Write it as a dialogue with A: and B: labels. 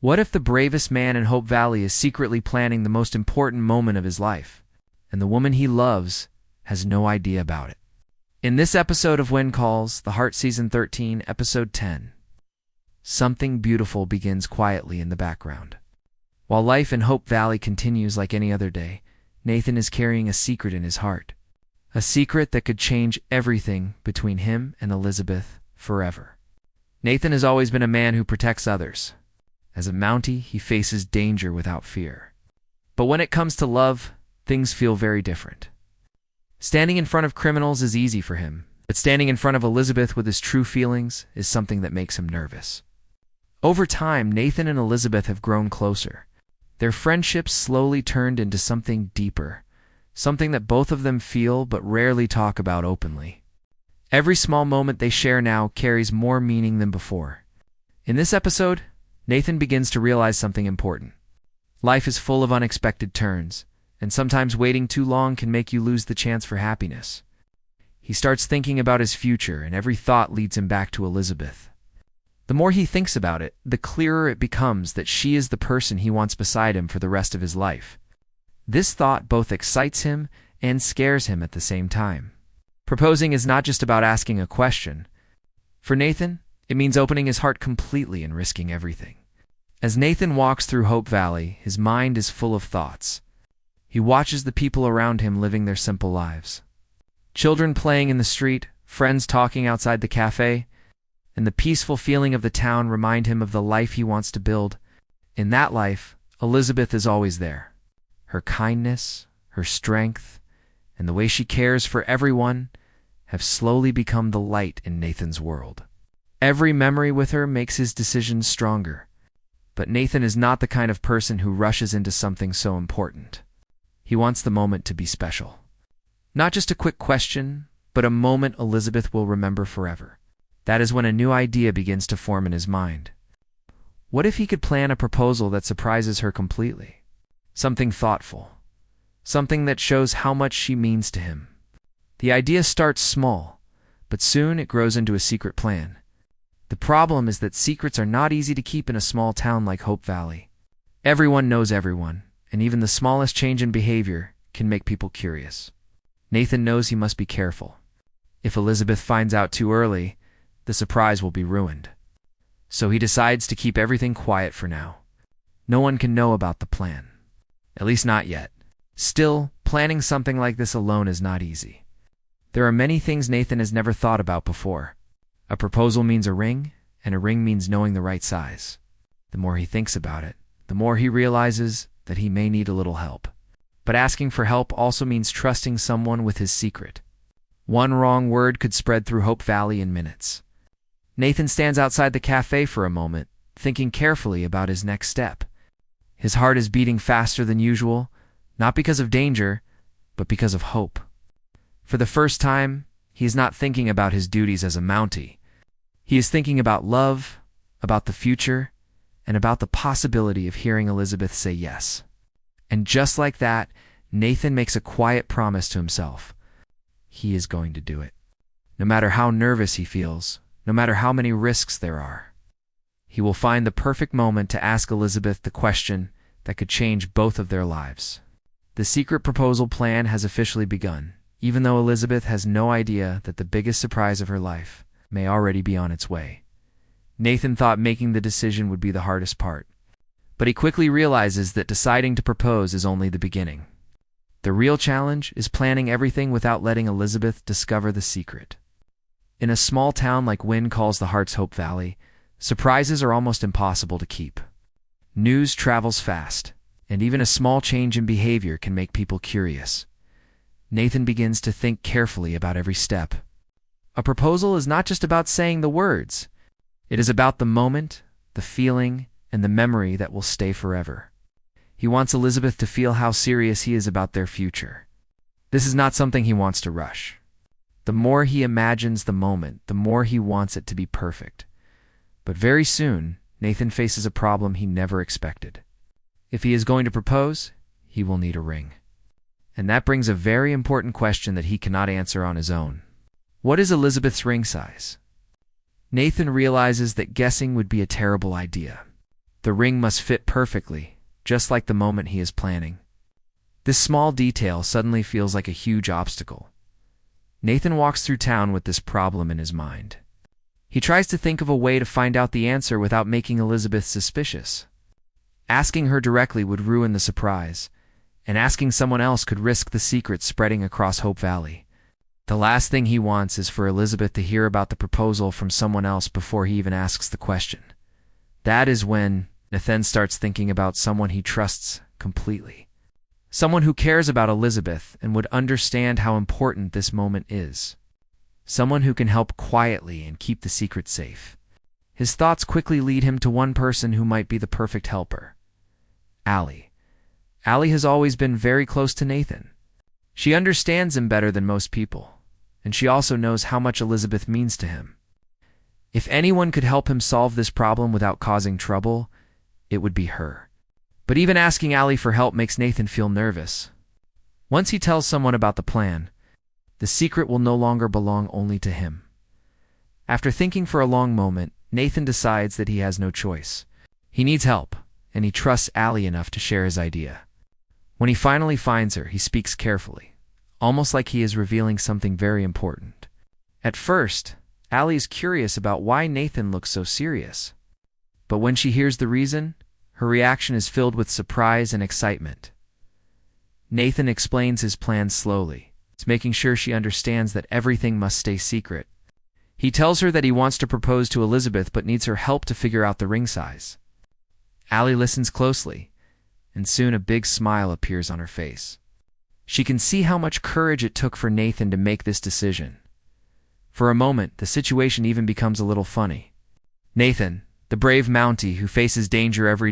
A: What if the bravest man in Hope Valley is secretly planning the most important moment of his life, and the woman he loves has no idea about it? In this episode of When Calls, The Heart Season 13, Episode 10, something beautiful begins quietly in the background. While life in Hope Valley continues like any other day, Nathan is carrying a secret in his heart. A secret that could change everything between him and Elizabeth forever. Nathan has always been a man who protects others. As a Mountie, he faces danger without fear. But when it comes to love, things feel very different. Standing in front of criminals is easy for him, but standing in front of Elizabeth with his true feelings is something that makes him nervous. Over time, Nathan and Elizabeth have grown closer. Their friendship slowly turned into something deeper, something that both of them feel but rarely talk about openly. Every small moment they share now carries more meaning than before. In this episode, Nathan begins to realize something important. Life is full of unexpected turns, and sometimes waiting too long can make you lose the chance for happiness. He starts thinking about his future, and every thought leads him back to Elizabeth. The more he thinks about it, the clearer it becomes that she is the person he wants beside him for the rest of his life. This thought both excites him and scares him at the same time. Proposing is not just about asking a question. For Nathan, it means opening his heart completely and risking everything. As Nathan walks through Hope Valley, his mind is full of thoughts. He watches the people around him living their simple lives. Children playing in the street, friends talking outside the cafe, and the peaceful feeling of the town remind him of the life he wants to build. In that life, Elizabeth is always there. Her kindness, her strength, and the way she cares for everyone have slowly become the light in Nathan's world. Every memory with her makes his decisions stronger. But Nathan is not the kind of person who rushes into something so important. He wants the moment to be special. Not just a quick question, but a moment Elizabeth will remember forever. That is when a new idea begins to form in his mind. What if he could plan a proposal that surprises her completely? Something thoughtful. Something that shows how much she means to him. The idea starts small, but soon it grows into a secret plan. The problem is that secrets are not easy to keep in a small town like Hope Valley. Everyone knows everyone, and even the smallest change in behavior can make people curious. Nathan knows he must be careful. If Elizabeth finds out too early, the surprise will be ruined. So he decides to keep everything quiet for now. No one can know about the plan. At least not yet. Still, planning something like this alone is not easy. There are many things Nathan has never thought about before. A proposal means a ring, and a ring means knowing the right size. The more he thinks about it, the more he realizes that he may need a little help. But asking for help also means trusting someone with his secret. One wrong word could spread through Hope Valley in minutes. Nathan stands outside the cafe for a moment, thinking carefully about his next step. His heart is beating faster than usual, not because of danger, but because of hope. For the first time, he is not thinking about his duties as a Mountie. He is thinking about love, about the future, and about the possibility of hearing Elizabeth say yes. And just like that, Nathan makes a quiet promise to himself. He is going to do it. No matter how nervous he feels, no matter how many risks there are, he will find the perfect moment to ask Elizabeth the question that could change both of their lives. The secret proposal plan has officially begun, even though Elizabeth has no idea that the biggest surprise of her life may already be on its way. Nathan thought making the decision would be the hardest part, but he quickly realizes that deciding to propose is only the beginning. The real challenge is planning everything without letting Elizabeth discover the secret. In a small town like When Calls, The Heart's Hope Valley, surprises are almost impossible to keep. News travels fast, and even a small change in behavior can make people curious. Nathan begins to think carefully about every step. A proposal is not just about saying the words. It is about the moment, the feeling, and the memory that will stay forever. He wants Elizabeth to feel how serious he is about their future. This is not something he wants to rush. The more he imagines the moment, the more he wants it to be perfect. But very soon, Nathan faces a problem he never expected. If he is going to propose, he will need a ring. And that brings a very important question that he cannot answer on his own. What is Elizabeth's ring size? Nathan realizes that guessing would be a terrible idea. The ring must fit perfectly, just like the moment he is planning. This small detail suddenly feels like a huge obstacle. Nathan walks through town with this problem in his mind. He tries to think of a way to find out the answer without making Elizabeth suspicious. Asking her directly would ruin the surprise, and asking someone else could risk the secret spreading across Hope Valley. The last thing he wants is for Elizabeth to hear about the proposal from someone else before he even asks the question. That is when Nathan starts thinking about someone he trusts completely. Someone who cares about Elizabeth and would understand how important this moment is. Someone who can help quietly and keep the secret safe. His thoughts quickly lead him to one person who might be the perfect helper. Allie. Allie has always been very close to Nathan. She understands him better than most people, and she also knows how much Elizabeth means to him. If anyone could help him solve this problem without causing trouble, it would be her. But even asking Allie for help makes Nathan feel nervous. Once he tells someone about the plan, the secret will no longer belong only to him. After thinking for a long moment, Nathan decides that he has no choice. He needs help, and he trusts Allie enough to share his idea. When he finally finds her, he speaks carefully, almost like he is revealing something very important. At first, Allie is curious about why Nathan looks so serious. But when she hears the reason, her reaction is filled with surprise and excitement. Nathan explains his plan slowly, making sure she understands that everything must stay secret. He tells her that he wants to propose to Elizabeth but needs her help to figure out the ring size. Allie listens closely, and soon a big smile appears on her face. She can see how much courage it took for Nathan to make this decision. For a moment, the situation even becomes a little funny. Nathan, the brave Mountie who faces danger every